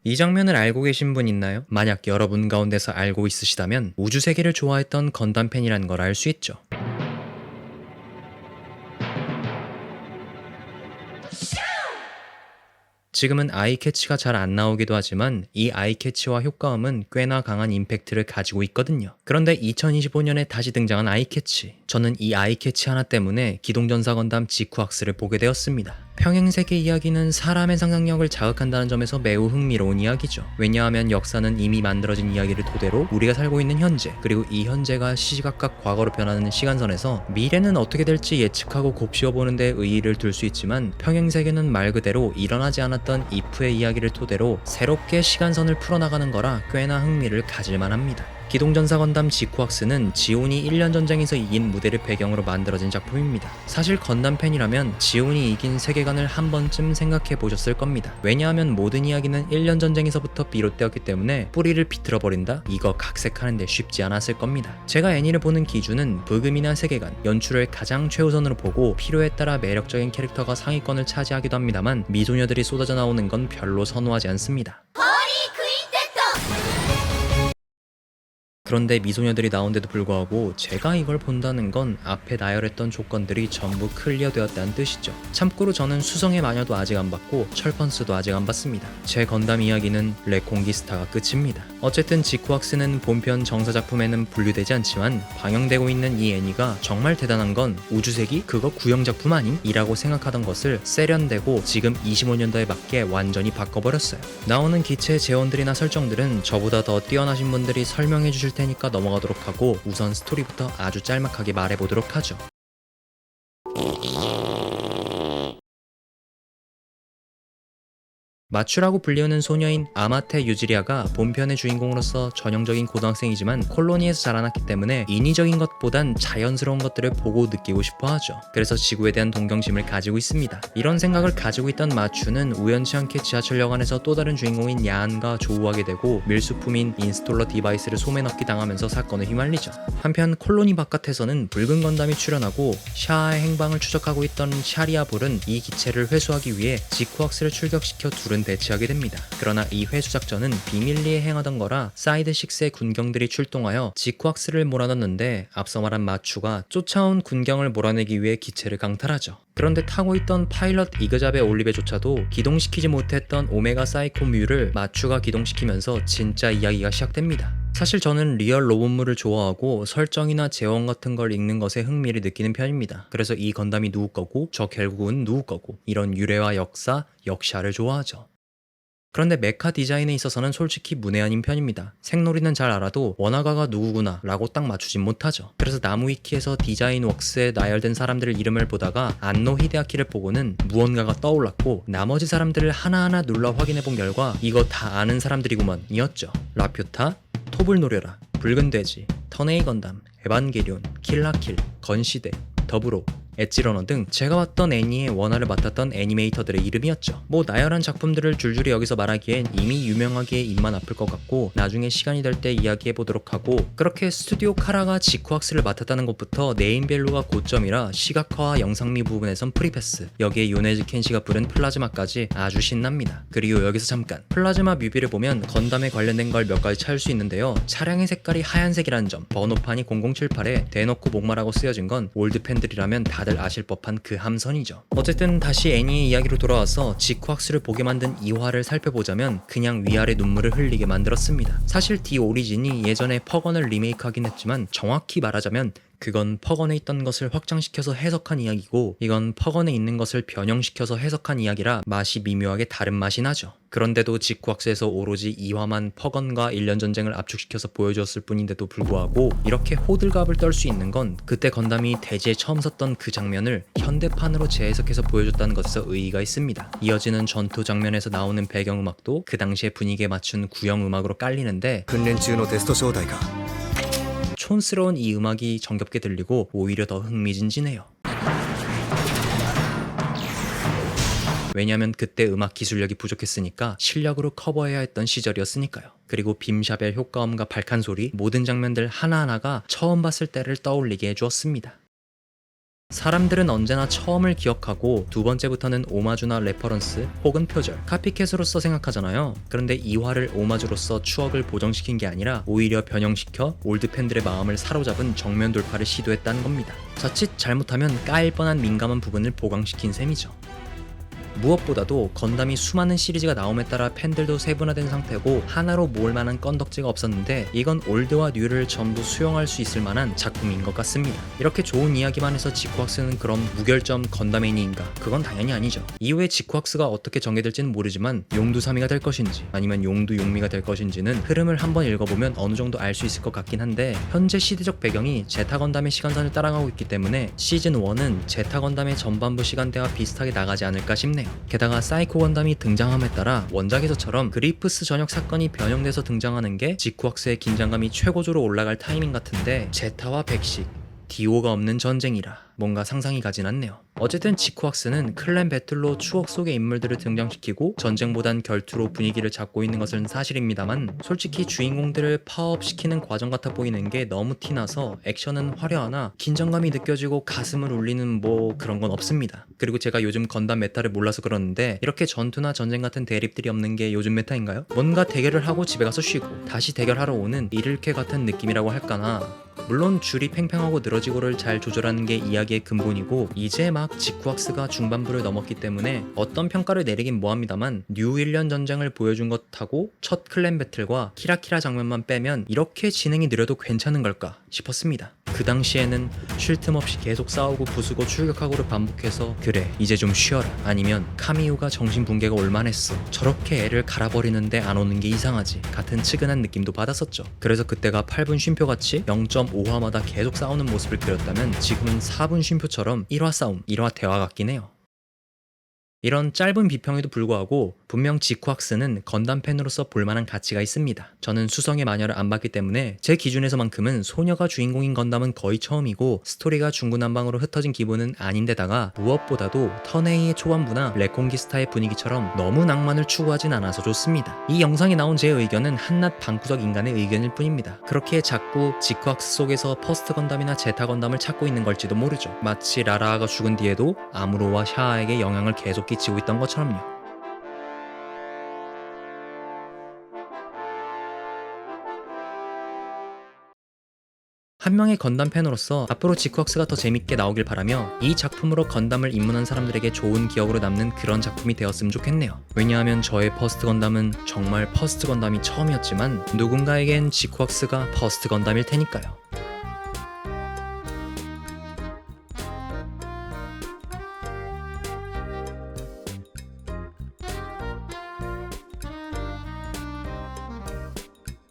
이 장면을 알고 계신 분 있나요? 만약 여러분 가운데서 알고 있으시다면 우주세계를 좋아했던 건담 팬이란 걸 알 수 있죠. 지금은 아이캐치가 잘 안 나오기도 하지만 이 아이캐치와 효과음은 꽤나 강한 임팩트를 가지고 있거든요. 그런데 2025년에 다시 등장한 아이캐치. 저는 이 아이캐치 하나 때문에 기동전사 건담 지쿠악스를 보게 되었습니다. 평행세계 이야기는 사람의 상상력을 자극한다는 점에서 매우 흥미로운 이야기죠. 왜냐하면 역사는 이미 만들어진 이야기를 토대로 우리가 살고 있는 현재, 그리고 이 현재가 시시각각 과거로 변하는 시간선에서 미래는 어떻게 될지 예측하고 곱씹어보는 데 의의를 둘 수 있지만, 평행세계는 말 그대로 일어나지 않았던 if의 이야기를 토대로 새롭게 시간선을 풀어나가는 거라 꽤나 흥미를 가질만 합니다. 기동전사 건담 지쿠악스는 지온이 1년 전쟁에서 이긴 무대를 배경으로 만들어진 작품입니다. 사실 건담 팬이라면 지온이 이긴 세계관을 한 번쯤 생각해 보셨을 겁니다. 왜냐하면 모든 이야기는 1년 전쟁에서부터 비롯되었기 때문에 뿌리를 비틀어 버린다? 이거 각색하는데 쉽지 않았을 겁니다. 제가 애니를 보는 기준은 부금이나 세계관, 연출을 가장 최우선으로 보고 필요에 따라 매력적인 캐릭터가 상위권을 차지하기도 합니다만, 미소녀들이 쏟아져 나오는 건 별로 선호하지 않습니다. 그런데 미소녀들이 나온데도 불구하고 제가 이걸 본다는 건 앞에 나열했던 조건들이 전부 클리어되었다는 뜻이죠. 참고로 저는 수성의 마녀도 아직 안 봤고 철펀스도 아직 안 봤습니다. 제 건담 이야기는 레콩기스타가 끝입니다. 어쨌든 지쿠악스는 본편 정사작품에는 분류되지 않지만 방영되고 있는 이 애니가 정말 대단한 건 우주세기? 그거 구형작품 아님? 이라고 생각하던 것을 세련되고 지금 25년도에 맞게 완전히 바꿔버렸어요. 나오는 기체 재원들이나 설정들은 저보다 더 뛰어나신 분들이 설명해 주실 테니까 넘어가도록 하고, 우선 스토리부터 아주 짤막하게 말해보도록 하죠. 마추라고 불리우는 소녀인 아마테 유지리아가 본편의 주인공으로서 전형적인 고등학생이지만 콜로니에서 자라났기 때문에 인위적인 것보단 자연스러운 것들을 보고 느끼고 싶어 하죠. 그래서 지구에 대한 동경심을 가지고 있습니다. 이런 생각을 가지고 있던 마추는 우연치 않게 지하철역 안에서 또 다른 주인공인 야안과 조우하게 되고 밀수품인 인스톨러 디바이스를 소매 넣기 당하면서 사건에 휘말리죠. 한편 콜로니 바깥에서는 붉은 건담이 출현하고 샤아의 행방을 추적하고 있던 샤리아볼은 이 기체를 회수하기 위해 지쿠악스를 출격시켜 둘은 대치하게 됩니다. 그러나 이 회수 작전은 비밀리에 행하던 거라 사이드 6의 군경들이 출동하여 지쿠악스를 몰아넣는데, 앞서 말한 마추가 쫓아온 군경을 몰아내기 위해 기체를 강탈하죠. 그런데 타고 있던 파일럿 이그잡의 올리베조차도 기동시키지 못했던 오메가 사이코뮤를 마추가 기동시키면서 진짜 이야기가 시작됩니다. 사실 저는 리얼 로봇물을 좋아하고 설정이나 재원 같은 걸 읽는 것에 흥미를 느끼는 편입니다. 그래서 이 건담이 누구 거고 저 결국은 누구 거고 이런 유래와 역사, 역샤를 좋아하죠. 그런데 메카 디자인에 있어서는 솔직히 문외한인 편입니다. 생놀이는 잘 알아도 원화가가 누구구나 라고 딱 맞추진 못하죠. 그래서 나무위키에서 디자인 웍스에 나열된 사람들 이름을 보다가 안노 히데아키를 보고는 무언가가 떠올랐고, 나머지 사람들을 하나하나 눌러 확인해본 결과 이거 다 아는 사람들이구먼 이었죠. 라퓨타, 톱을 노려라, 붉은 돼지, 터네이 건담, 에반게리온, 킬라킬, 건시대, 더불어, 엣지러너 등 제가 봤던 애니의 원화를 맡았던 애니메이터들의 이름이었죠. 뭐 나열한 작품들을 줄줄이 여기서 말하기엔 이미 유명하기에 입만 아플 것 같고, 나중에 시간이 될 때 이야기해보도록 하고, 그렇게 스튜디오 카라가 지쿠악스를 맡았다는 것부터 네임밸류가 고점이라 시각화와 영상미 부분에선 프리패스, 여기에 요네즈 켄시가 부른 플라즈마까지 아주 신납니다. 그리고 여기서 잠깐 플라즈마 뮤비를 보면 건담에 관련된 걸 몇 가지 찾을 수 있는데요. 차량의 색깔이 하얀색이라는 점, 번호판이 0078에 대놓고 목마라고 쓰여진 건 올드 팬들이라면 다들 아실 법한 그 함선이죠. 어쨌든 다시 애니의 이야기로 돌아와서 지쿠악스를 보게 만든 이화를 살펴보자면 그냥 위아래 눈물을 흘리게 만들었습니다. 사실 디 오리진이 예전에 퍼건을 리메이크하긴 했지만, 정확히 말하자면 그건 퍼건에 있던 것을 확장시켜서 해석한 이야기고, 이건 퍼건에 있는 것을 변형시켜서 해석한 이야기라 맛이 미묘하게 다른 맛이 나죠. 그런데도 지쿠악스에서 오로지 이화만 퍼건과 1년 전쟁을 압축시켜서 보여주었을 뿐인데도 불구하고 이렇게 호들갑을 떨 수 있는 건 그때 건담이 대지에 처음 섰던 그 장면을 현대판으로 재해석해서 보여줬다는 것에서 의의가 있습니다. 이어지는 전투 장면에서 나오는 배경음악도 그 당시의 분위기에 맞춘 구형음악으로 깔리는데, 訓練中のテスト招待か。 촌스러운 이 음악이 정겹게 들리고 오히려 더 흥미진진해요. 왜냐면 그때 음악 기술력이 부족했으니까 실력으로 커버해야 했던 시절이었으니까요. 그리고 빔샤벨 효과음과 발칸 소리, 모든 장면들 하나하나가 처음 봤을 때를 떠올리게 해주었습니다. 사람들은 언제나 처음을 기억하고 두 번째부터는 오마주나 레퍼런스 혹은 표절, 카피캣으로서 생각하잖아요. 그런데 2화를 오마주로서 추억을 보정시킨 게 아니라 오히려 변형시켜 올드 팬들의 마음을 사로잡은 정면 돌파를 시도했다는 겁니다. 자칫 잘못하면 까일 뻔한 민감한 부분을 보강시킨 셈이죠. 무엇보다도 건담이 수많은 시리즈가 나옴에 따라 팬들도 세분화된 상태고 하나로 모을 만한 건덕지가 없었는데 이건 올드와 뉴를 전부 수용할 수 있을 만한 작품인 것 같습니다. 이렇게 좋은 이야기만 해서 지쿠학스는 그럼 무결점 건담애니인가? 그건 당연히 아니죠. 이후에 지쿠학스가 어떻게 전개될지는 모르지만 용두사미가 될 것인지 아니면 용두용미가 될 것인지는 흐름을 한번 읽어보면 어느 정도 알 수 있을 것 같긴 한데 현재 시대적 배경이 제타 건담의 시간선을 따라가고 있기 때문에 시즌 1은 제타 건담의 전반부 시간대와 비슷하게 나가지 않을까 싶네요. 게다가 사이코 건담이 등장함에 따라 원작에서처럼 그리프스 전역 사건이 변형돼서 등장하는 게 지쿠학스의 긴장감이 최고조로 올라갈 타이밍 같은데 제타와 백식, 디오가 없는 전쟁이라 뭔가 상상이 가진 않네요. 어쨌든 지쿠학스는 클랜 배틀로 추억 속의 인물들을 등장시키고 전쟁보단 결투로 분위기를 잡고 있는 것은 사실입니다만 솔직히 주인공들을 파업시키는 과정 같아 보이는 게 너무 티나서 액션은 화려하나 긴장감이 느껴지고 가슴을 울리는 뭐 그런 건 없습니다. 그리고 제가 요즘 건담 메타를 몰라서 그러는데 이렇게 전투나 전쟁 같은 대립들이 없는 게 요즘 메타인가요? 뭔가 대결을 하고 집에 가서 쉬고 다시 대결하러 오는 이를케 같은 느낌이라고 할까나. 물론 줄이 팽팽하고 늘어지고를 잘 조절하는 게 이야기의 근본이고 이제 막 지쿠학스가 중반부를 넘었기 때문에 어떤 평가를 내리긴 뭐합니다만 뉴 1년 전쟁을 보여준 것하고 첫 클랜 배틀과 키라키라 장면만 빼면 이렇게 진행이 느려도 괜찮은 걸까 싶었습니다. 그 당시에는 쉴 틈 없이 계속 싸우고 부수고 출격하고를 반복해서 그래 이제 좀 쉬어라 아니면 카미우가 정신붕괴가 올만했어 저렇게 애를 갈아버리는데 안 오는 게 이상하지 같은 측은한 느낌도 받았었죠. 그래서 그때가 8분 쉼표같이 0.5화마다 계속 싸우는 모습을 그렸다면 지금은 4분 쉼표처럼 1화 싸움 1화 대화 같긴 해요. 이런 짧은 비평에도 불구하고 분명 지쿠학스는 건담 팬으로서 볼만한 가치가 있습니다. 저는 수성의 마녀를 안 봤기 때문에 제 기준에서만큼은 소녀가 주인공인 건담은 거의 처음이고 스토리가 중구난방으로 흩어진 기분은 아닌데다가 무엇보다도 턴에이의 초반부나 레콩기스타의 분위기처럼 너무 낭만을 추구하진 않아서 좋습니다. 이 영상에 나온 제 의견은 한낱 방구석 인간의 의견일 뿐입니다. 그렇게 자꾸 지쿠학스 속에서 퍼스트 건담이나 제타 건담을 찾고 있는 걸지도 모르죠. 마치 라라아가 죽은 뒤에도 아무로와 샤아에게 영향을 계속 끼치고 있던 것처럼요. 한 명의 건담 팬으로서 앞으로 지쿠학스가 더 재밌게 나오길 바라며 이 작품으로 건담을 입문한 사람들에게 좋은 기억으로 남는 그런 작품이 되었으면 좋겠네요. 왜냐하면 저의 퍼스트 건담은 정말 퍼스트 건담이 처음이었지만 누군가에겐 지쿠학스가 퍼스트 건담일 테니까요.